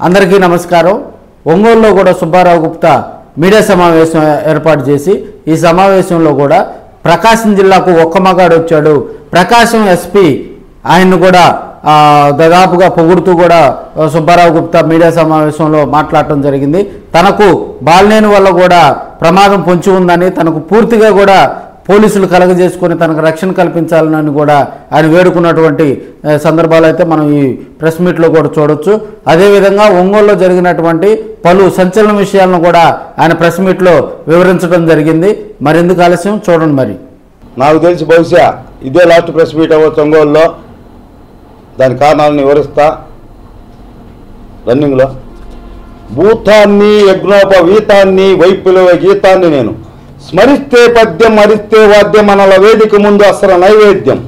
అందరికీ నమస్కారం. ఒంగోలులో కూడా సుబ్బారావు గుప్తా మీడియా సమావేశం ఏర్పాటు చేసి ఈ సమావేశంలో కూడా ప్రకాశం జిల్లాకు ఒక్క మగాడు వచ్చాడు, ప్రకాశం ఎస్పీ ఆయన్ను కూడా దాదాపుగా పొగుడుతూ కూడా సుబ్బారావు గుప్తా మీడియా సమావేశంలో మాట్లాడటం జరిగింది. తనకు బాలినేని వల్ల కూడా ప్రమాదం పొంచి ఉందని, తనకు పూర్తిగా కూడా పోలీసులు కలగజేసుకొని తనకు రక్షణ కల్పించాలని కూడా ఆయన వేడుకున్నటువంటి సందర్భాలు అయితే మనం ఈ ప్రెస్ మీట్లో కూడా చూడొచ్చు. అదేవిధంగా ఒంగోలులో జరిగినటువంటి పలు సంచలన విషయాలను కూడా ఆయన ప్రెస్ మీట్లో వివరించడం జరిగింది. మరెందుకు ఆలస్యం, చూడండి. మరి నాకు తెలిసి బహుశా ఇదే లాస్ట్ ప్రెస్ మీట్ అవ్వచ్చు ఒంగోలులో. దాని కారణాలను వివరిస్తా. రన్నింగ్లో భూతాన్ని యజ్ఞోపవీతాన్ని వైపుల గీతాన్ని నేను స్మరిస్తే పద్యం మరిస్తే వాద్యం అనల వేదిక ముందు అసలు నైవేద్యం.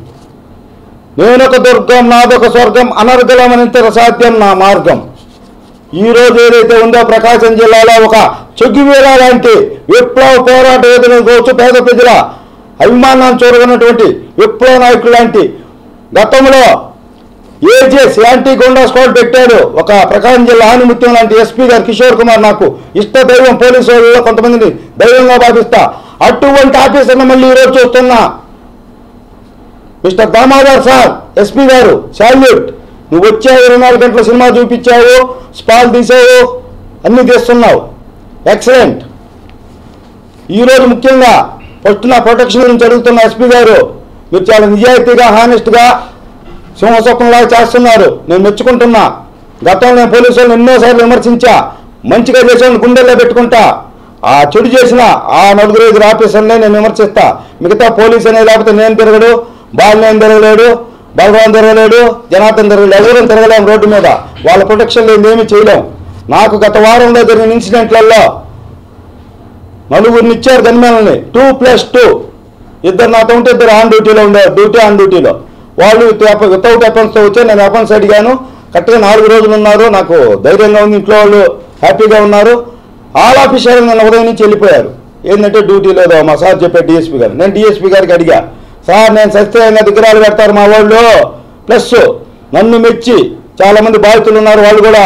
నేనొక దుర్గం నాదొక స్వర్గం అనర్గళమనింతర సాధ్యం నా మార్గం. ఈరోజు ఏదైతే ఉందో ప్రకాశం జిల్లాలో ఒక చొగ్గివేళ లాంటి విప్లవ పోరాట వేదికను కోవచ్చు, పేద ప్రజల అభిమానాన్ని చూరగొన్నటువంటి విప్లవ నాయకులు లాంటి గతంలో ఏజెస్ యాంటీ గుండా స్క్వాడ్ పెట్టాడు ఒక ప్రకాశం జిల్లా ఆనిముత్యం లాంటి ఎస్పీ గారు కిషోర్ కుమార్. నాకు ఇష్ట దైవం, పోలీసు వాళ్ళలో కొంతమందిని దైవంగా భావిస్తా. అటువంటి ఆఫీసర్ను మళ్ళీ ఈరోజు చూస్తున్నా. మిస్టర్ దామోదర్ సార్ ఎస్పీ గారు, శాల్యూట్. నువ్వు వచ్చావు, 24 గంటల సినిమా చూపించావు, స్పాల్ తీసావు, అన్నీ తీస్తున్నావు, ఎక్సలెంట్. ఈరోజు ముఖ్యంగా ఫస్ట్ నా ప్రొటెక్షన్ గురించి అడుగుతున్న ఎస్పీ గారు, మీరు చాలా నిజాయితీగా హానెస్ట్గా సింహస్వప్నంలాగా చేస్తున్నారు, నేను మెచ్చుకుంటున్నా. గతంలో నేను పోలీసు వాళ్ళని ఎన్నోసార్లు విమర్శించా, మంచిగా చేసేవాళ్ళని గుండెల్లో పెట్టుకుంటా. ఆ చెడు చేసిన ఆ 4-5 ఆఫీసర్లనే నేను విమర్శిస్తా. మిగతా పోలీసు అనేది లేకపోతే నేను తిరగడు, బాలినేని తిరగలేడు, బలరాం తిరగలేడు, జనార్దన్ తిరగలేడు, ఎవరైనా తిరగలేము రోడ్డు మీద. వాళ్ళ ప్రొటెక్షన్ లేదు, ఏమీ చేయలేం. నాకు గత వారంలో జరిగిన ఇన్సిడెంట్లలో 4 ఇచ్చారు గన్మెన్లని, 2+2. 2 నాతో ఉంటే 2 ఆన్ డ్యూటీలో ఉండేవారు, డ్యూటీ ఆన్ డ్యూటీలో. వాళ్ళు వితౌట్ వెపన్స్తో వచ్చారు. నేను వెపన్స్ అడిగాను. కరెక్ట్గా 4 రోజులు ఉన్నారు. నాకు ధైర్యంగా ఉంది, ఇంట్లో వాళ్ళు హ్యాపీగా ఉన్నారు. ఆల్ ఆఫీసర్ నన్ను ఉదయం నుంచి వెళ్ళిపోయారు. ఏంటంటే డ్యూటీ లేదో మా సార్ చెప్పారు డిఎస్పీ గారు. నేను డిఎస్పీ గారికి అడిగా, సార్ నేను సత్యంగా విగ్రహాలు పెడతారు మా వాళ్ళు, ప్లస్ నన్ను మెచ్చి చాలామంది బాధితులు ఉన్నారు, వాళ్ళు కూడా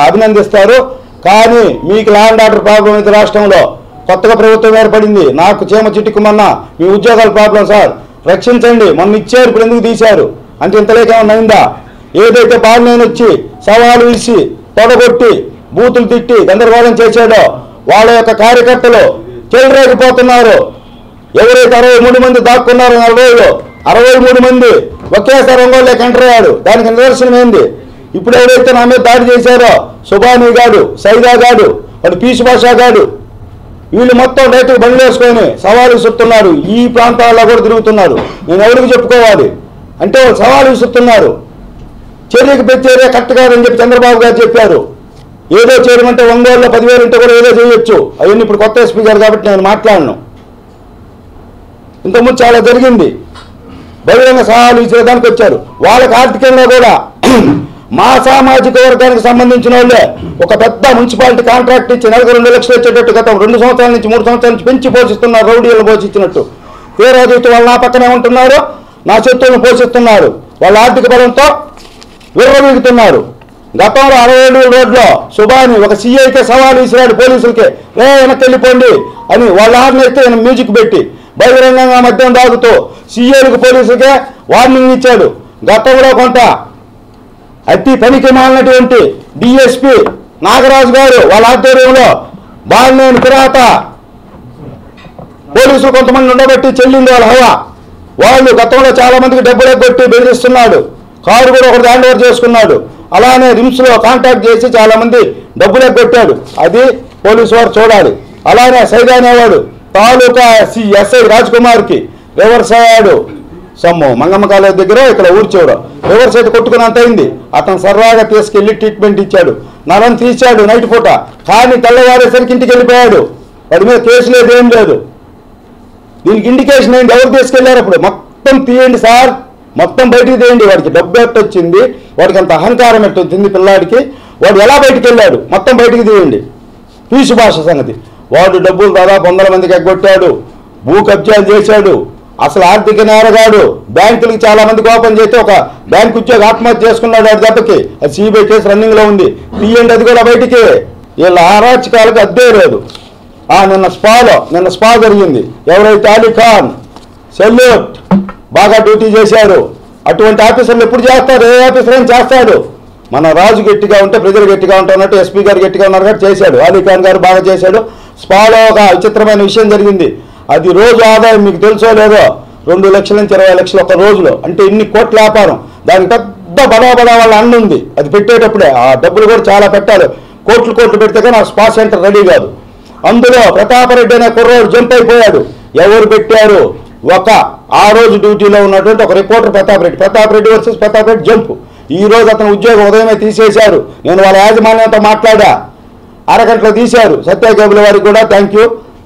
అభినందిస్తారు. కానీ మీకు లా అండ్ ఆర్డర్ ప్రాబ్లం అయితే రాష్ట్రంలో కొత్తగా ప్రభుత్వం ఏర్పడింది, నాకు చీమ చిట్టుకుమన్నా మీ ఉద్యోగాల ప్రాబ్లం సార్, రక్షించండి. మొన్న ఇచ్చారు, ఇప్పుడు ఎందుకు తీశారు అంటే ఇంతలేకేమన్నా అయిందా? ఏదైతే బాలినేని వచ్చి సవాలు ఇచ్చి తొడగొట్టి బూతులు తిట్టి గందరగోళం చేశాడో వాళ్ళ యొక్క కార్యకర్తలు చెలరేగిపోతున్నారు. ఎవరైతే 63 మంది దాక్కున్నారో 40లో 63 మంది ఒకేసారి ఒంగోలులోకి ఎంటర్ అయ్యాడు. దానికి నిదర్శనం ఏంది? ఇప్పుడు ఎవరైతే నా మీద దాడి చేశారో సుబానీ గాడు, సైదా గాడు, వాడు పీసు భాషా గాడు, వీళ్ళు మొత్తం రైతులు బండ్లు వేసుకొని సవాలు విసురుతున్నారు. ఈ ప్రాంతాల్లో కూడా తిరుగుతున్నారు. నేను ఎవరికి చెప్పుకోవాలి అంటే వాళ్ళు సవాలు విసురుతున్నారు. చర్యకు ప్రత్యేక కరెక్ట్ కాదని చెప్పి చంద్రబాబు గారు చెప్పారు. ఏదో చేయమంటే ఒంగోలులో 10,000 ఉంటే కూడా ఏదో చేయొచ్చు. అవన్నీ ఇప్పుడు కొత్త ఎస్పీ గారు కాబట్టి నేను మాట్లాడను. ఇంతకుముందు చాలా జరిగింది. బహిరంగ సవాలు విసిరేదానికి వచ్చారు. వాళ్ళకి ఆర్థికంగా కూడా మా సామాజిక వర్గానికి సంబంధించిన వాళ్ళే ఒక పెద్ద మున్సిపాలిటీ కాంట్రాక్ట్ ఇచ్చి నెలకు 2 లక్షలు వచ్చేటట్టు గతం 2 సంవత్సరాల నుంచి 3 సంవత్సరాల నుంచి పెంచి పోషిస్తున్నారు, రౌడీలను పోషించినట్టు. తీరా చూస్తే వాళ్ళు నా పక్కనే ఉంటున్నారు, నా శత్రువులను పోషిస్తున్నారు, వాళ్ళ ఆర్థిక బలంతో విర్రవీగుతున్నారు. గతంలో 67 రోడ్లో సుబాని ఒక సీఐకే సవాలు విసిరాడు పోలీసులకే, వెనక్కి వెళ్ళిపోండి అని వాళ్ళ ఆర్నేస్తే ఆయన మ్యూజిక్ పెట్టి బహిరంగంగా మద్యం తాగుతూ సీఐలకు పోలీసులకే వార్నింగ్ ఇచ్చాడు. గతంలో కొంత అతి పనికి మాలినటువంటి డిఎస్పీ నాగరాజు గారు వాళ్ళ ఆధ్వర్యంలో బాలినేని పిరాత పోలీసులు కొంతమంది ఉండబట్టి చెల్లింది వాళ్ళ హవా. వాళ్ళు గతంలో చాలా మందికి డబ్బులు ఎగ్గొట్టి బెదిరిస్తున్నాడు. కారు కూడా ఒకటి హ్యాండ్ ఓవర్ చేసుకున్నాడు. అలానే రిమ్స్లో కాంటాక్ట్ చేసి చాలా మంది డబ్బులు ఎగ్గొట్టాడు. అది పోలీసు వారు చూడాలి. అలానే సైదా అనేవాడు తాలూకా ఎస్ఐ రాజ్ కుమార్కి రివర్స్ అయ్యాడు. సమ్ము మంగమ్మ కాలేజ్ దగ్గర ఇక్కడ ఊరి చివర రివర్స్ అయితే కొట్టుకున్నంత అయింది. అతను సర్రాగా తీసుకెళ్లి ట్రీట్మెంట్ ఇచ్చాడు, నరం తీశాడు నైట్ పూట. కానీ తెల్లవారేసరికి ఇంటికి వెళ్ళిపోయాడు. వాడి మీద కేసు లేదు, ఏం లేదు. దీనికి ఇండికేషన్ ఏంటి? ఎవరు తీసుకెళ్లారు? అప్పుడు మొత్తం తీయండి సార్, మొత్తం బయటికి తీయండి. వాడికి డబ్బు ఎట్టొచ్చింది, వాడికి అంత అహంకారం ఎట్టొచ్చింది పిల్లాడికి, వాడు ఎలా బయటికి వెళ్ళాడు మొత్తం బయటికి తీయండి. పీసు భాష సంగతి. వాడు డబ్బులు దాదాపు 100 మందికి ఎగ్గొట్టాడు, భూ కబ్జాలు చేశాడు, అసలు ఆర్థిక నేరగాడు. బ్యాంకులకి చాలా మందికి ఓపెన్ చేస్తే ఒక బ్యాంక్ ఉద్యోగి ఆత్మహత్య చేసుకున్నాడు వాడి దెబ్బకి. అది సిబిఐ కేసు రన్నింగ్లో ఉంది. తీయండి అది కూడా బయటికి. వీళ్ళ అరాచకాలకు అద్దే లేదు. నిన్న స్పా జరిగింది. ఎవరైతే అలీ ఖాన్ సెల్యూట్ బాగా డ్యూటీ చేశారు. అటువంటి ఆఫీసర్లు ఎప్పుడు చేస్తారు? ఏ ఆఫీసర్ ఏం చేస్తాడు? మన రాజు గట్టిగా ఉంటే ప్రజలు గట్టిగా ఉంటారన్నట్టు ఎస్పీ గారు గట్టిగా ఉన్నారు కాబట్టి చేశాడు. అలీ ఖాన్ గారు బాగా చేశాడు. స్పాలో ఒక విచిత్రమైన విషయం జరిగింది. అది రోజు ఆదాయం మీకు తెలుసో లేదో 2 లక్షల నుంచి 20 లక్షలు ఒక రోజులో. అంటే ఇన్ని కోట్ల వ్యాపారం. దానికి పెద్ద బడా వాళ్ళ అన్న ఉంది. అది పెట్టేటప్పుడే ఆ డబ్బులు కూడా చాలా పెట్టాలి. కోట్లు పెడితే కానీ ఆ స్పా సెంటర్ రెడీ కాదు. అందులో ప్రతాపరెడ్డి అనే కుర్రోడు జంప్ అయిపోయాడు. ఎవరు పెట్టారు? ఆ రోజు డ్యూటీలో ఉన్నటువంటి ఒక reporter Pratap Reddy versus Pratap Reddy jump. ఈ రోజు అతను ఉద్యోగం ఉదయమే తీసేశారు. నేను వాళ్ళ యాజమాన్యంతో మాట్లాడా. అరగంటలో తీశారు. సత్య కేబుల్ వారికి కూడా థ్యాంక్ యూ.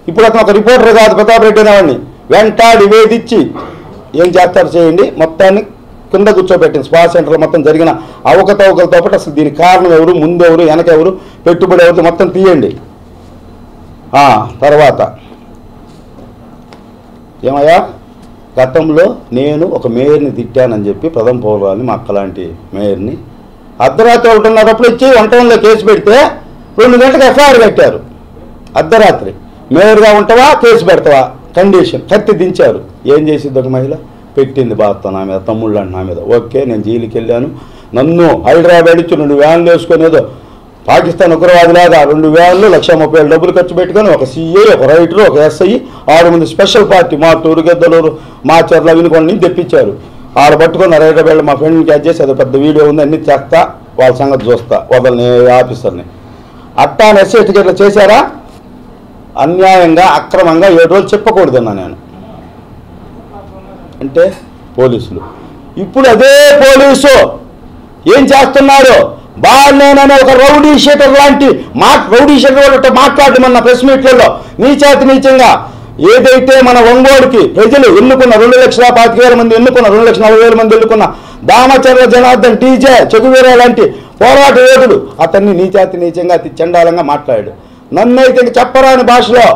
ఇప్పుడు అతను ఒక రిపోర్టర్ కాదు, ప్రతాపరెడ్డి అనేవాడిని వెంటాడి వేధించి ఏం చేస్తారు చేయండి, మొత్తాన్ని కింద కూర్చోబెట్టింది. స్పా సెంటర్లో మొత్తం జరిగిన అవకతవకలతో పాటు అసలు దీనికి కారణం ఎవరు, ముందెవరు, వెనకెవరు, పెట్టుబడి ఎవరు మొత్తం తీయండి. తర్వాత ఏమయ్యా, గతంలో నేను ఒక మేయర్ని తిట్టానని చెప్పి ప్రథమ పౌరాలని మా అక్కలాంటి మేయర్ని అర్ధరాత్రి 1:30 ఇచ్చి 1 కేసు పెడితే 2 గంటలకు ఎఫ్ఐఆర్ కట్టారు. అర్ధరాత్రి మేయర్గా ఉంటావా కేసు పెడతావా కండిషన్. కత్తి దించారు. ఏం చేసింది ఒక మహిళ? పెట్టింది బాధతో నా మీద, తమ్ముళ్ళు నా మీద. ఓకే, నేను జైలుకి వెళ్ళాను. నన్ను హైదరాబాద్ ఇచ్చి 2 వ్యాన్లు వేసుకొని ఏదో పాకిస్తాన్ ఉగ్రవాదిలాగా 2 వ్యాన్లు 1,30,000 డబ్బులు ఖర్చు పెట్టుకొని ఒక సిఐ, ఒక రైటరు, ఒక ఎస్ఐ, 6 మంది స్పెషల్ పార్టీ మాటూరు, గెద్దలూరు, మాచర్ల, వినుకొని తెప్పించారు. ఆడ పట్టుకొని హైదరాబాద్ మా ఫ్రెండ్ని క్యాచ్ చేసి అది పెద్ద వీడియో ఉంది, అన్ని చేస్తా, వాళ్ళ సంగతి చూస్తా, వదలని ఆఫీసర్ని. అట్టా ఎస్ఐ టికెట్లు చేశారా? అన్యాయంగా అక్రమంగా 7 రోజులు చెప్పకూడదన్నా నేను. అంటే పోలీసులు ఇప్పుడు అదే పోలీసు ఏం చేస్తున్నారు? బాలనేననే ఒక రౌడీ షీటర్ లాంటి రౌడీ షీటర్ మాట్లాడమన్న ప్రెస్ మీట్లలో నీచంగా ఏదైతే మన ఒంగోలుకి ప్రజలు ఎన్నుకున్న 2,25,000 మంది ఎన్నుకున్న 2,40,000 మంది ఎన్నుకున్న దామచర్ల జనార్దన్ టీజే చెగువీర లాంటి పోరాట యోధుడు అతన్ని నీచంగా అతి చండాలంగా మాట్లాడాడు. నన్నైతే చెప్పరాని భాషలో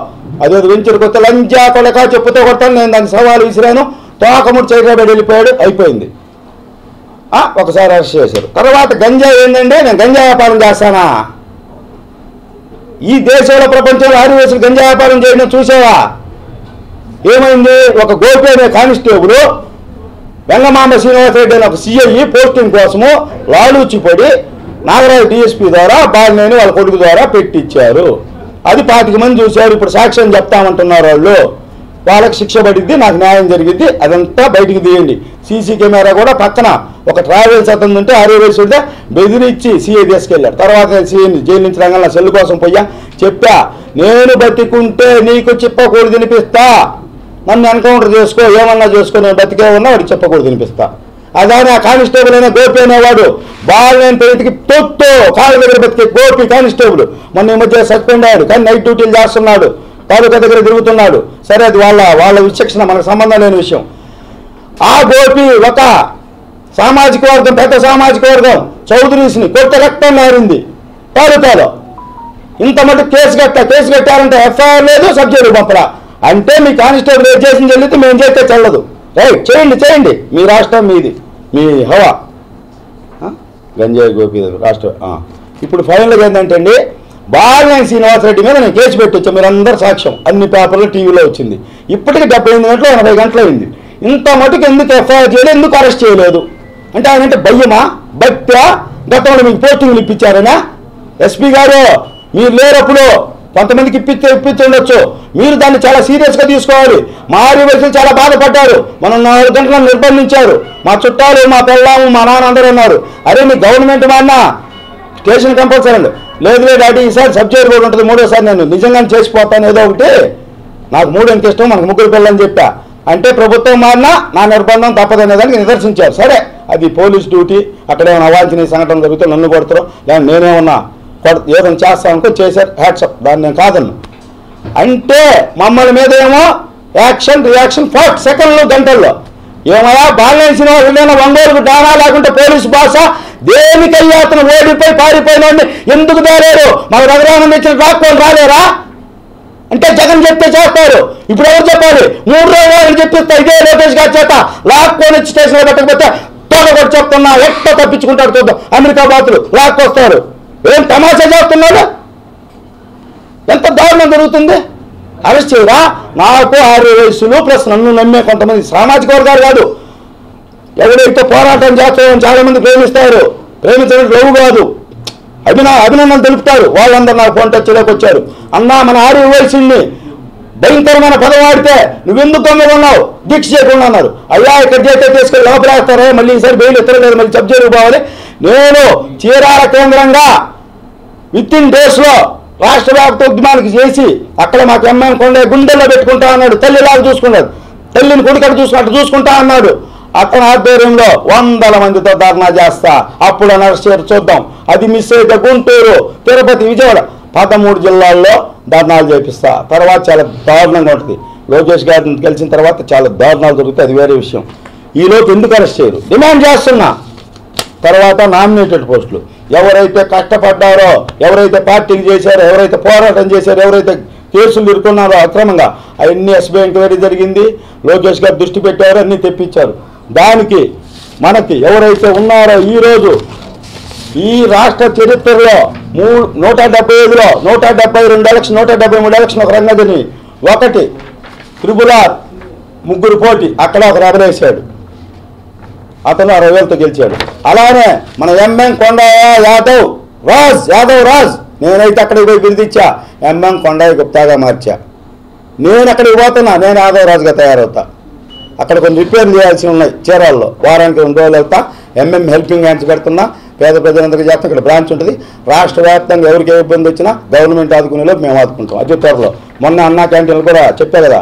అదేదో వెంచరు కొత్త లంజా కొలక చెప్పుతో కొట్టాను. నేను దాన్ని సవాలు విసిరాను. తోకముడు చేయబడి వెళ్ళిపోయాడు. అయిపోయింది. ఒకసారి అరెస్ట్ చేశారు. తర్వాత గంజాయి ఏంటంటే నేను గంజా వ్యాపారం చేస్తానా? ఈ దేశంలో ప్రపంచంలో ఆదివాసులు గంజా వ్యాపారం చేయడం చూసావా? ఏమైంది? ఒక గోపి అనే కానిస్టేబుల్ వెంగమాంబ శ్రీనివాసరెడ్డి అనే ఒక సిఐ పోస్టింగ్ కోసము లాలూచిపడి నాగరాజు డిఎస్పీ ద్వారా బాలినేని వాళ్ళ కొడుకు ద్వారా పెట్టించారు. అది 25 మంది చూశారు. ఇప్పుడు సాక్ష్యం చెప్తామంటున్నారు వాళ్ళు. వాళ్ళకి శిక్ష పడిద్ది, నాకు న్యాయం జరిగిద్ది. అదంతా బయటికి తీయండి. సీసీ కెమెరా కూడా పక్కన ఒక ట్రావెల్స్ అతను ఉంటే 60 వయసు ఉంటే బెదిరించి సీఐ తీసుకెళ్ళారు. తర్వాత నేను సీఐని జైలు నుంచి రంగంలో సెల్ కోసం పోయా చెప్పా, నేను బతికుంటే నీకు చెప్పకూడదు తినిపిస్తా, నన్ను ఎన్కౌంటర్ చేసుకో, ఏమన్నా చేసుకో, నేను బతికే ఉన్నా వాడికి చెప్పకూడదు తినిపిస్తా. అదాని ఆ కానిస్టేబుల్ అయినా గోపి అనేవాడు బాలనేని పెరిగికి తొత్తు కాళ్ళ దగ్గర బతికే గోపి కానిస్టేబుల్ మొన్న ఈ మధ్య సస్పెండ్ అయ్యాడు. కానీ నైట్ డ్యూటీలు చేస్తున్నాడు, తాలూకా దగ్గర తిరుగుతున్నాడు. సరే, అది వాళ్ళ విచక్షణ, మనకు సంబంధం లేని విషయం. ఆ గోపి ఒక సామాజిక వర్గం, పెద్ద సామాజిక వర్గం చౌదరీస్ని కొత్త రక్తం మారింది తాలూకాలో. ఇంత మటుకు కేసు కట్టారంటే ఎఫ్ఐఆర్ లేదు, సబ్జెక్టు పంపరా. అంటే మీ కానిస్టేబుల్ ఏం చేసింది చెల్లితే మేము చేస్తే చెల్లదు. రైట్, చేయండి. మీ రాష్ట్రం మీది, మీ హవా. గంజాయి గోపి రాష్ట్రం. ఇప్పుడు ఫైనల్గా ఏంటంటే అండి, బాలనేని శ్రీనివాసరెడ్డి మీద నేను కేసు పెట్టొచ్చాను. మీరు అందరు సాక్ష్యం, అన్ని పేపర్లు టీవీలో వచ్చింది. ఇప్పటికి 78 గంటలు 80 గంటలు అయింది. ఇంత మటుకు ఎందుకు ఎఫ్ఐఆర్ చేయలేదు, ఎందుకు అరెస్ట్ చేయలేదు? అంటే ఆయన అంటే భయమా, భక్త్యా? గతంలో మీకు పోస్టింగ్లు ఇప్పించారనా? ఎస్పీ గారు మీరు లేరప్పుడు కొంతమందికి ఇప్పించుండొచ్చు. మీరు దాన్ని చాలా సీరియస్గా తీసుకోవాలి. మా ఆదివాసులు చాలా బాధపడ్డారు. మనం 4 గంటలను నిర్బంధించారు. మా చుట్టాలు, మా పిల్లలు, మా నాన్న అందరూ ఉన్నారు. అరే మీ గవర్నమెంట్ మాన్న స్టేషన్ కంపల్సరీ అండి. లేదు డాడీ ఈసారి సబ్జెక్ట్ కూడా ఉంటుంది, 3వసారి నేను నిజంగానే చేసిపోతాను ఏదో ఒకటి, నాకు 3 అంటే ఇష్టం, మనకు 3 పిల్లలని చెప్పా. అంటే ప్రభుత్వం మారినా నా నిర్బంధం తప్పదనే దానికి నిదర్శించారు. సరే, అది పోలీస్ డ్యూటీ. అక్కడేమైనా అవాంఛనీయ సంఘటన జరిగితే నన్ను కొడతారు, లేదా నేనేమన్నా ఏదైనా చేస్తామనుకో చేశారు, హ్యాట్సప్, దాన్ని నేను కాదన్ను. అంటే మమ్మల్ని మీద ఏమో యాక్షన్ రియాక్షన్ 40 సెకండ్లు గంటల్లో. ఏమయ్యా బాలనేని శ్రీనివాసరెడ్డి ఒంగోలుకు డానా లేకుంటే పోలీసు భాష దేనికయ్యా అతను ఓడిపోయి పారిపోయిన ఎందుకు తేలేరు? మన రఘురామన్ ఇచ్చిన రాక్కొని రాలేరా? అంటే జగన్ చెప్తే చేస్తారు. ఇప్పుడు ఎవరు చెప్పాలి? 3 రోజులు చెప్పిస్తా ఇదే లోకేష్ గారి చేత లాక్కొని స్టేషన్లో పెట్టకపోతే కూడా చెప్తున్నా ఎట్లా తప్పించుకుంటారు చూద్దాం. అమెరికా బాతులు లాక్కొస్తారు. ఏం తమాషా చేస్తున్నారు? ఎంత దారుణం జరుగుతుంది. అరెస్ట్ చేయరా? నాకు 60 వయసులు ప్లస్ నన్ను నమ్మే కొంతమంది సామాజిక వర్గాలు కాదు, ఎవరైతే పోరాటం చేస్తారని చాలా మంది ప్రేమిస్తారు, ప్రేమించడం రవ్వు కాదు, అభినందనలు తెలుపుతారు. వాళ్ళందరూ నాకు ఫోన్ టచ్లోకి వచ్చారు. అన్నా మన 60 వయసుని భయంకరమైన పదం వాడితే నువ్వెందుకు గమ్ముగా ఉన్నావు, దీక్ష చేయకుండా అన్నారు. అయ్యా ఇక్కడ చేస్తే తీసుకెళ్ళి లోపలేస్తారే, మళ్ళీ ఈసారి బెయిల్ ఎత్తలేదు, మళ్ళీ జబ్ జైలుకు పోవాలి. నేను చీరాల కేంద్రంగా విత్-ఇన్ డేస్లో రాష్ట్ర వ్యాప్త ఉద్యమానికి చేసి అక్కడ మాకు ఎంఎం కొండ గుండెల్లో పెట్టుకుంటా అన్నాడు. తల్లిలాగా చూసుకున్నాడు, తల్లిని కొడుకట్టు చూసుకున్నట్టు చూసుకుంటా అన్నాడు. అతని ఆధ్వర్యంలో 100 మందితో ధర్నా చేస్తా, అప్పుడు అరెస్ట్ చేసి చూద్దాం. అది మిస్ అయితే గుంటూరు, తిరుపతి, విజయవాడ 13 జిల్లాల్లో ధర్నాలు చేపిస్తా. తర్వాత చాలా దారుణంగా ఉంటుంది. లోకేష్ గారిని గెలిచిన తర్వాత చాలా దారుణాలు దొరుకుతాయి, అది వేరే విషయం. ఈలోపు ఎందుకు అరెస్ట్ చేయరు డిమాండ్ చేస్తున్నా. తర్వాత నామినేటెడ్ పోస్టులు ఎవరైతే కష్టపడ్డారో, ఎవరైతే పార్టీలు చేశారో, ఎవరైతే పోరాటం చేశారో, ఎవరైతే కేసులు ఇరుక్కున్నారో అక్రమంగా, అవన్నీ ఎస్బీ ఎంక్వైరీ జరిగింది. లోకేష్ గారు దృష్టి పెట్టారు, అన్నీ తెప్పించారు. దానికి మనకి ఎవరైతే ఉన్నారో ఈరోజు ఈ రాష్ట్ర చరిత్రలో 175లో 172 ఎలక్షన్, 173 ఎలక్షన్ ఒక రంగదని, ఒకటి త్రిపులార్, 3 పోటీ, అక్కడ ఒక రబరేశాడు, అతను 60,000తో గెలిచాడు. అలానే మన ఎంఎం కొండయ్య యాదవ్ రాజ్, నేనైతే అక్కడికి పోయి బిరుదిచ్చా, ఎంఎం కొండయ్య గుప్తాగా మార్చా. నేను అక్కడికి పోతున్నా, నేను యాదవ్ రాజుగా తయారవుతా. అక్కడ కొన్ని రిపేర్లు చేయాల్సి ఉన్నాయి చీరాల్లో, వారానికి 2 రోజులు వెళ్తా. ఎంఎం హెల్పింగ్ హ్యాండ్స్ పెడుతున్నా, పేద ప్రజలందరికీ చేస్తాం. ఇక్కడ బ్రాంచ్ ఉంటుంది, రాష్ట్ర వ్యాప్తంగా ఎవరికి ఏ ఇబ్బంది వచ్చినా గవర్నమెంట్ ఆదుకునేలో మేము ఆదుకుంటాం అతి త్వరలో. మొన్న అన్నా క్యాంటీన్లు కూడా చెప్పా కదా,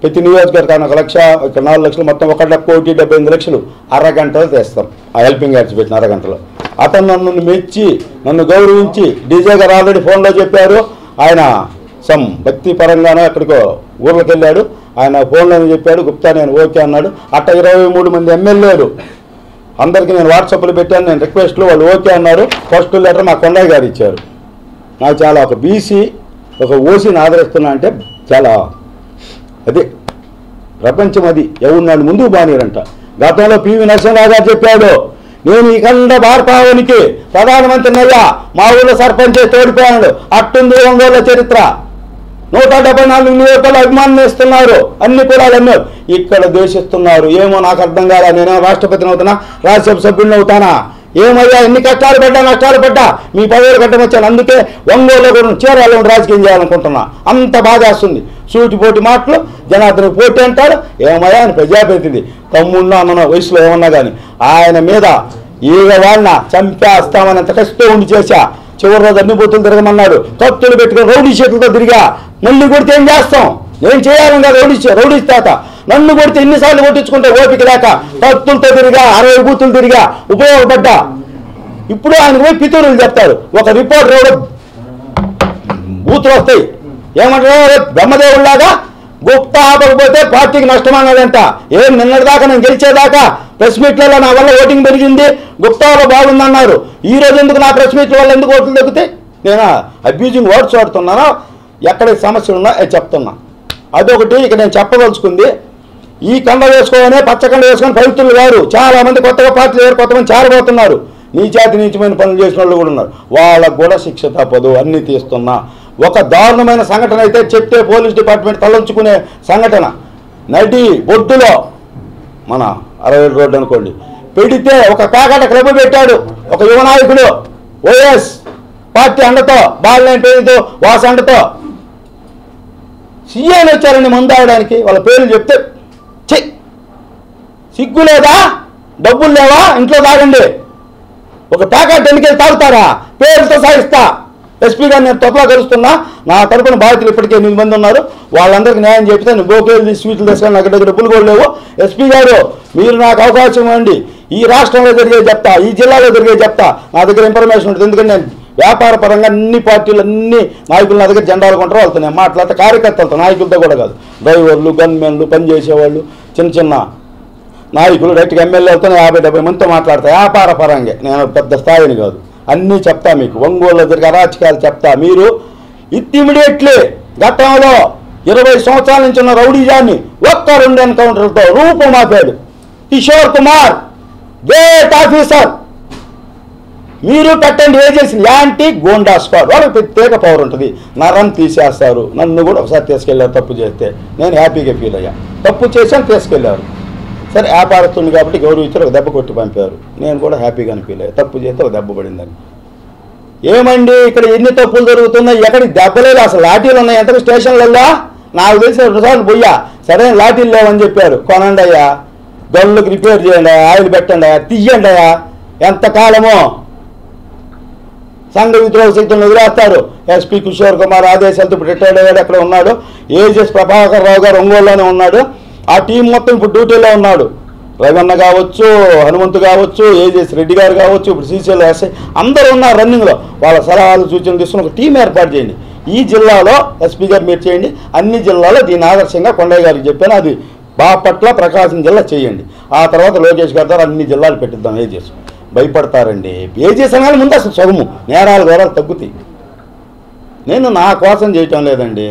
ప్రతి నియోజకవర్గానికి 1 లక్ష, ఇక్కడ 4 లక్షలు, మొత్తం 1,78,00,000 అరగంటలో తెస్తాం. ఆ హెల్పింగ్ హ్యాండ్స్ పెట్టిన అరగంటలో. అతను నన్ను మెచ్చి, నన్ను గౌరవించి, డీజే గారు ఆల్రెడీ ఫోన్లో చెప్పారు, ఆయన సమ్ భక్తి పరంగానో ఎక్కడికో ఊర్లోకి వెళ్ళాడు, ఆయన ఫోన్లోనే చెప్పాడు, గుప్తా నేను ఓకే అన్నాడు. అట్ట 23 మంది ఎమ్మెల్యేలు అందరికీ నేను వాట్సాప్లో పెట్టాను, నేను రిక్వెస్ట్లు, వాళ్ళు ఓకే అన్నారు. ఫస్ట్ లెటర్ మా కొండయ్య గారు ఇచ్చారు. నాకు చాలా ఒక బీసీ, ఒక ఓసీని ఆదరిస్తున్నా అంటే చాలా అదే ప్రపంచం, అది ఎవరున్నాడు ముందుకు బానీరంట. గతంలో పివి నరసింహరావు గారు చెప్పాడు, నేను ఈ ఖండ భారతావనికి ప్రధానమంత్రిని అయ్యా, మా ఊళ్ళో సర్పంచ్ తోడిపోయాడు. అట్టుంది ఒంగోలు చరిత్ర. 174 నియోజకవర్గాలు అభిమానం ఇస్తున్నారు, అన్ని కులాలు అన్నారు. ఇక్కడ ద్వేషిస్తున్నారు. ఏమో నాకు అర్థం కాదా. నేనేమో రాష్ట్రపతిని అవుతానా, రాజ్యసభ సభ్యుడిని అవుతానా? ఏమయ్యా ఎన్ని కష్టాలు పడ్డా మీ పదవులు కట్టం వచ్చాను. అందుకే ఒంగోలు కూడా చీరాల్లో రాజకీయం చేయాలనుకుంటున్నా. అంత బాగా వస్తుంది. సూటిపోటి మాటలు, జనార్దన్ పోటీ అంటాడు. ఏమయ్యా ఆయన ప్రజాప్రతినిధి, తమ్ముడినో అన్ననో వయసులో ఏమన్నా కానీ ఆయన మీద ఈగ వాళ్ళ చంపేస్తామని అంత కష్టం ఉండి చేశా. చివరి రోజు అన్ని బూతులు తిరగమన్నాడు, కత్తులు పెట్టుకుని రౌడీ చేతులతో తిరిగా. మళ్ళీ కొడితే ఏం చేస్తాం? నేను చేయాలని కదా రౌడీ తాత. నన్ను కొడితే ఎన్నిసార్లు కొట్టించుకుంటే ఓపిక లేక కత్తులతో తిరిగా, 60 బూతులు తిరిగా, ఉపయోగపడ్డా. ఇప్పుడు ఆయన పోయి పితూరులు చెప్తారు. ఒక రిపోర్టర్ ఎవరో బూతులు వస్తాయి, ఏమంటారు బ్రహ్మదేవుల్లాగా గుప్తా ఆపకపోతే పార్టీకి నష్టం అన్నాడంట. ఏం నిన్నటిదాకా నేను గెలిచేదాకా ప్రెస్ మీట్లలో నా వల్ల ఓటింగ్ పెరిగింది, గుప్తాలో బాగుందన్నారు. ఈ రోజు ఎందుకు నా ప్రెస్ మీట్ల వల్ల ఎందుకు ఓట్లు తగ్గితే? నేను అబ్యూజింగ్ వర్డ్స్ వాడుతున్నానా? ఎక్కడ సమస్యలు ఉన్నా చెప్తున్నా. అదొకటి ఇక నేను చెప్పదలుచుకుంది. ఈ కండ వేసుకోగానే పచ్చకండ వేసుకొని పవిత్రులు గారు చాలామంది కొత్తగా పార్టీలు వేరు, కొంతమంది చేరబోతున్నారు. నీచమైన పనులు చేసిన వాళ్ళు కూడా ఉన్నారు. వాళ్ళకు కూడా శిక్ష తప్పదు, అన్నీ తీస్తున్నా. ఒక దారుణమైన సంఘటన అయితే చెప్తే పోలీస్ డిపార్ట్మెంట్ తలంచుకునే సంఘటన. నడి బొడ్డులో మన 67 రోడ్డు అనుకోండి, పెడితే ఒక పేకాట క్లబ్ పెట్టాడు ఒక యువ నాయకుడు, ఓఎస్ పార్టీ అండతో, బాలనేని పేరుతో, వాస అండతో. సీఏలు వచ్చారండి మందు ఆడడానికి. వాళ్ళ పేర్లు చెప్తే సిగ్గు లేదా? డబ్బులు లేవా? ఇంట్లో తాగండి. ఒక ప్యాకెట్ ఎన్నికలు తాగుతారా? పేరుతో సాగిస్తా. ఎస్పీ గారు నేను తొప్పలా కలుస్తున్నా. నా తరపున బాధితులు ఇప్పటికే 8 మంది ఉన్నారు. వాళ్ళందరికీ న్యాయం చెప్తే నువ్వు గోకేలు స్వీట్లు తీసుకొని నాకు దగ్గర డబ్బులు కూడా లేవు. ఎస్పీ గారు మీరు నాకు అవకాశం ఇవ్వండి. ఈ రాష్ట్రంలో జరిగే చెప్తా, ఈ జిల్లాలో జరిగే చెప్తా. నా దగ్గర ఇన్ఫర్మేషన్ ఉంటుంది. ఎందుకంటే నేను వ్యాపార పరంగా అన్ని పార్టీలు, అన్ని నాయకులు నా దగ్గర జెండాలు కొంటారు. వాళ్ళతో నేను మాట్లాడితే కార్యకర్తలతో, నాయకులతో కూడా కాదు. డ్రైవర్లు, గన్మెన్లు, పనిచేసేవాళ్ళు, చిన్న నాయకులు, డైరెక్ట్గా ఎమ్మెల్యేలతో 50-70 మందితో మాట్లాడతా. వ్యాపార పరంగా నేను పెద్ద స్థాయిని కాదు. అన్నీ చెప్తా మీకు. ఒంగోలులో జరిగే అరాచకాలు చెప్తా. మీరు ఇమ్మీడియట్లీ గతంలో 20 సంవత్సరాల నుంచి ఉన్న రౌడీజాన్ని ఒక్క 2 ఎన్కౌంటర్లతో రూపుమాపాడు. Kishore Kumar great officer. మీరు పెట్టండి ఏజెన్సీ యాంటీ గోండా స్క్వాడ్, వాళ్ళకి ప్రత్యేక పవర్ ఉంటుంది. నరం తీసేస్తారు. నన్ను కూడా ఒకసారి తీసుకెళ్ళారు తప్పు చేస్తే, నేను హ్యాపీగా ఫీల్ అయ్యా. తప్పు చేశాను, తీసుకెళ్ళారు. సరే వ్యాపారస్తుంది కాబట్టి గౌరవించారు, ఒక దెబ్బ కొట్టి పంపారు. నేను కూడా హ్యాపీగానే ఫీల్ అయ్యా. తప్పు చేస్తే ఒక దెబ్బ పడిందని. ఏమండి ఇక్కడ ఎన్ని తప్పులు జరుగుతున్నాయి? ఎక్కడికి దెబ్బలేదు, అసలు లాఠీలు ఉన్నాయి ఎంత స్టేషన్లలో? నాకు తెలిసి 2 సార్లు పోయా, సరైన లాఠీలు లేవని చెప్పారు. కొనండి అయ్యా, గొల్లుకి రిపేర్ చేయండి అయ్యా, ఆయిల్ పెట్టండి అయ్యా, తీయండి అయ్యా. ఎంతకాలమో సంఘ విద్రోహ శక్తులను వదిలేస్తారు. ఎస్పీ కిషోర్ కుమార్ ఆదేశాలతో ఇప్పుడు రిటైర్డ్ అయ్యాడు, అక్కడ ఉన్నాడు. ఏజెస్ ప్రభాకర్ రావు గారు ఒంగోలులోనే ఉన్నాడు. ఆ టీం మొత్తం ఇప్పుడు డ్యూటీలో ఉన్నాడు. రవన్న కావచ్చు, హనుమంతు కావచ్చు, ఏజెస్ రెడ్డి గారు కావచ్చు, ఇప్పుడు సీసీఎల్ ఎస్ఐ అందరూ ఉన్నారు రన్నింగ్లో. వాళ్ళ సలహాలు సూచనలు తీసుకుని ఒక టీం ఏర్పాటు చేయండి. ఈ జిల్లాలో ఎస్పీ గారు మీరు చేయండి, అన్ని జిల్లాలో దీని ఆదర్శంగా కొండయ్య గారికి చెప్పాను, అది బాపట్ల ప్రకాశం జిల్లా చేయండి. ఆ తర్వాత లోకేష్ గారి ద్వారా అన్ని జిల్లాలు పెట్టిద్దాం. ఏజెస్ భయపడతారండి. ఏజెస్ అనాలి ముందు అసలు సొగము, నేరాలు ఘోరాలు తగ్గుతాయి. నేను నా కోసం చేయటం లేదండి,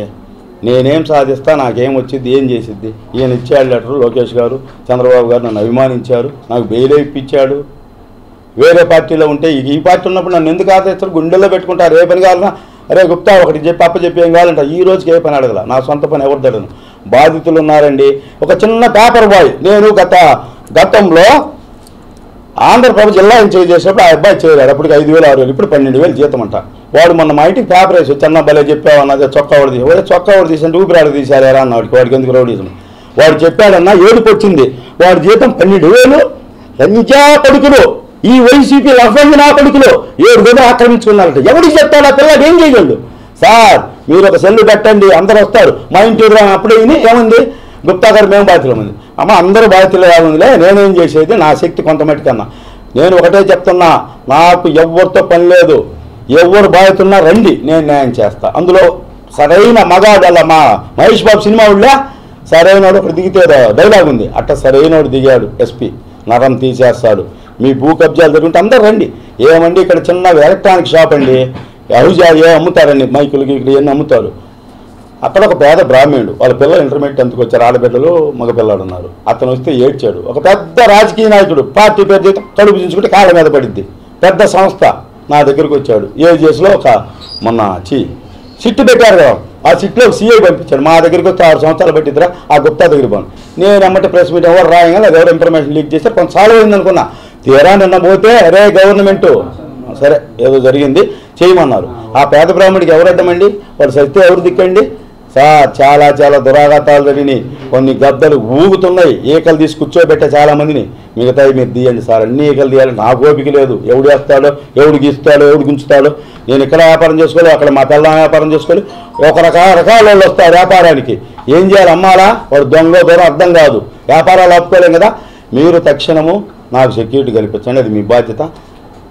నేనేం సాధిస్తా, నాకేం వచ్చింది, ఏం చేసిద్ది. ఈయన ఇచ్చాడు లెటరు, లోకేష్ గారు చంద్రబాబు గారు నన్ను అభిమానించారు, నాకు బెయిల్ ఇప్పించాడు. వేరే పార్టీలో ఉంటే ఈ పార్టీ ఉన్నప్పుడు నన్ను ఎందుకు ఆదరిస్తారు? గుండెల్లో పెట్టుకుంటారు. ఏ పని కావాలన్నా అరే గుప్తా ఒకటి చెప్పి అప్పచెప్పి ఏం కావాలంట. ఈ రోజుకి ఏ పని అడగల, నా సొంత పని ఎవరు తడను. బాధితులు ఉన్నారండి. ఒక చిన్న పేపర్ బాయ్, నేను గతంలో ఆంధ్రప్రదేశ్ జిల్లా ఇన్ఛార్జ్ చేసినప్పుడు ఆ అబ్బాయి చేయలేడు. అప్పటికి 5,000 6,000, ఇప్పుడు 12,000 జీతం అంట. వాడు మొన్న మా ఇంటికి పేపర్ వేసి చిన్న భలే చెప్పావు అన్నది, చొక్కా వాడు తీసి చొక్కా వాడు తీసి అంటే ఊపిరాడు తీసారా అన్నాడు. వాడికి ఎందుకు రౌడీజం? వాడు చెప్పాడన్నా ఏడుపు వచ్చింది. వాడి జీతం 12,000. లంజా కొడుకులు, ఈ వైసీపీ లఫంజనా కొడుకులు 7 గదులు ఆక్రమించుకున్నారట. ఎవరికి చెప్తాడు ఆ పిల్లడు? ఏం చేయగలడు? సార్ మీరు ఒక సెల్లు పెట్టండి, అందరు వస్తారు. మా ఇంటి అప్పుడే ఏముంది, గుప్తా గారు మేము బాధ్యతలు ఉంది. అమ్మ అందరూ బాధ్యతలు ఏముందిలే, నేనేం చేసేది నా శక్తి కొంతమట్టుకన్నా. నేను ఒకటే చెప్తున్నా, నాకు ఎవరితో పని లేదు. ఎవరు బాధ్యతలున్నా రండి, నేను న్యాయం చేస్తా. అందులో సరైన మగాడు అలా మా మహేష్ బాబు సినిమా ఉళ్ళా సరైనవాడు ఒకటి దిగితే డైలాగ్ ఉంది, అట్ట సరైనవాడు దిగాడు. ఎస్పీ నరం తీసేస్తాడు. మీ భూ కబ్జాలు జరుగుతుంటే అందరు రండి. ఏమండి ఇక్కడ చిన్న ఎలక్ట్రానిక్ షాప్ అండి, అహుజా అమ్ముతారండి, మైకులకి ఇక్కడ ఎన్ని అమ్ముతారు. అక్కడ ఒక పేద బ్రాహ్మణుడు, వాళ్ళ పిల్లలు ఇంటర్మీడియట్ అంతకు వచ్చారు, ఆడబిడ్డలు మగపిల్లాడు ఉన్నారు. అతను వస్తే ఏడ్చాడు. ఒక పెద్ద రాజకీయ నాయకుడు పార్టీ పేరు చేస్తే కడుపు చించుకుంటే కాళ్ళ మీద పడిద్ది. పెద్ద సంస్థ నా దగ్గరికి వచ్చాడు. ఏజెస్లో ఒక మొన్న సిట్టు పెట్టారు కదా, ఆ సిట్లో ఒక సీఐ పంపించాడు. మా దగ్గరికి వస్తే 6 సంవత్సరాలు పట్టిద్దరా ఆ గుప్తా దగ్గర పోను. నేను అమ్మటే ప్రెస్ మీట్ ఎవరు రాయంగా అది ఎవరు ఇన్ఫర్మేషన్ లీక్ చేస్తే కొంచెం సాల్వ్ అయింది అనుకున్నా. తీరా నిన్న పోతే అరే గవర్నమెంటు సరే ఏదో జరిగింది చేయమన్నారు. ఆ పేద బ్రాహ్మడికి ఎవరు అడ్డమండి? వాడు సత్తే ఎవరు దిక్కండి? సార్ చాలా చాలా దురాఘాతాలు జరిగినాయి. కొన్ని గద్దలు ఊగుతున్నాయి. ఈకలు తీసి కూర్చోబెట్టే చాలామందిని. మిగతాయి మీరు తీయండి సార్, అన్ని ఈకలు తీయాలి. నాకు ఓపిక లేదు. ఎవడు వేస్తాడో, ఎవడు గీస్తాడో, ఎవడు గుంచుతాడో. నేను ఇక్కడ వ్యాపారం చేసుకోవాలి, అక్కడ మా పిల్లల వ్యాపారం చేసుకోవాలి. ఒక రకాల వాళ్ళు వస్తారు వ్యాపారానికి. ఏం చేయాలి? అమ్మాలా? వాడు దొంగ దూరం అర్థం కాదు. వ్యాపారాలు ఆపుకోలేం కదా. మీరు తక్షణము నాకు సెక్యూరిటీ కల్పించండి, అది మీ బాధ్యత.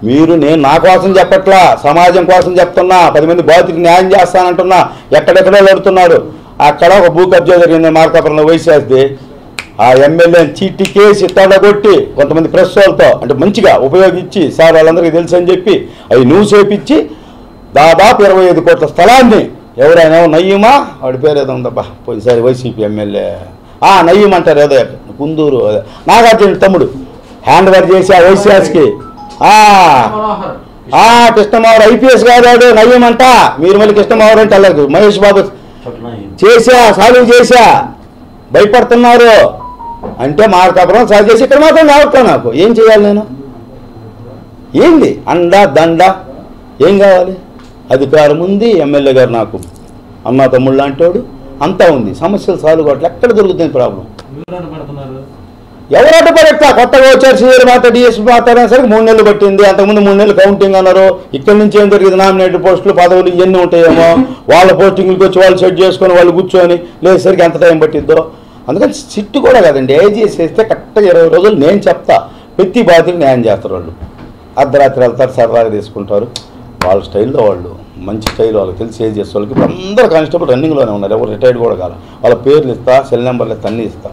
నేను నా కోసం చెప్పట్లా, సమాజం కోసం చెప్తున్నా. 10 మంది బాధితులకు న్యాయం చేస్తానంటున్నా. ఎక్కడెక్కడో వెళుతున్నాడు. అక్కడ ఒక భూ కబ్జా జరిగింది మార్కాపురంలో వైశాస్ది. ఆ ఎమ్మెల్యేని చీటీ కేసి తడగొట్టి కొంతమంది ప్రెస్ వాళ్ళతో అంటే మంచిగా ఉపయోగించి సార్ వాళ్ళందరికీ తెలుసు అని చెప్పి అవి న్యూస్ వేపించి దాదాపు 25 కోట్ల స్థలాన్ని ఎవరైనా నయ్యమా వాడి పేరు ఏదో ఉందబ్బా పోయినసారి వైసీపీ ఎమ్మెల్యే నయ్యం అంటారు ఏదో కుందూరు నాగార్జున తమ్ముడు హ్యాండ్ ఓవర్ చేసి ఆ వైశాస్కి కృష్ణమోహన్ ఐపీఎస్ గారు నయ్యమంట. మీరు మళ్ళీ కృష్ణమోహన్ అంటే అలాగే మహేష్ బాబు సాల్వ్ చేశా భయపడుతున్నారు అంటే మార్కాపురం సాల్వ్ చేసి ఇక్కడ మాత్రం రావట్లే. నాకు ఏం చేయాలి? నేను ఏంది అండ దండ ఏం కావాలి? అధికారం ఉంది, ఎమ్మెల్యే గారు నాకు అమ్మ తమ్ముళ్ళు లాంటోడు అంతా ఉంది. సమస్యలు సాల్వ్ కావట్లే. ఎక్కడ దొరుకుతుంది ప్రాబ్లం? ఎవరు అడ్డుపడతా? కొత్తగా వచ్చారు సీఆర్ మాత్రం డిఎస్పీ మాట్లాడిన సరికి 3 నెలలు పట్టింది. అంతకుముందు 3 నెలలు కౌంటింగ్ అన్నారు. ఇక్కడ నుంచి ఏం జరిగింది? నామినేటెడ్ పోస్టులు పదవులు ఇవన్నీ ఉంటాయేమో. వాళ్ళ పోస్టింగ్కి వచ్చి వాళ్ళు సెట్ చేసుకొని వాళ్ళు కూర్చొని లేసరికి ఎంత టైం పట్టిద్దో. అందుకని సిట్టు కూడా కదండి, ఏజీఎస్ వేస్తే కరెక్ట్గా 20 రోజులు నేను చెప్తా. ప్రతి బాధ్యతలు న్యాయం చేస్తారు. వాళ్ళు అర్ధరాత్రి వెళ్తారు, సరదాగా తీసుకుంటారు. వాళ్ళ స్టైల్లో వాళ్ళు మంచి స్టైల్ వాళ్ళకి తెలిసి ఏజీఎస్ వాళ్ళకి. ఇప్పుడు అందరూ కానిస్టేబుల్ రన్నింగ్లోనే ఉన్నారు. ఎవరు రిటైర్డ్ కూడా కాదు. వాళ్ళ పేర్లు ఇస్తా, సెల్ నెంబర్లు ఇస్తా, అన్నీ ఇస్తా.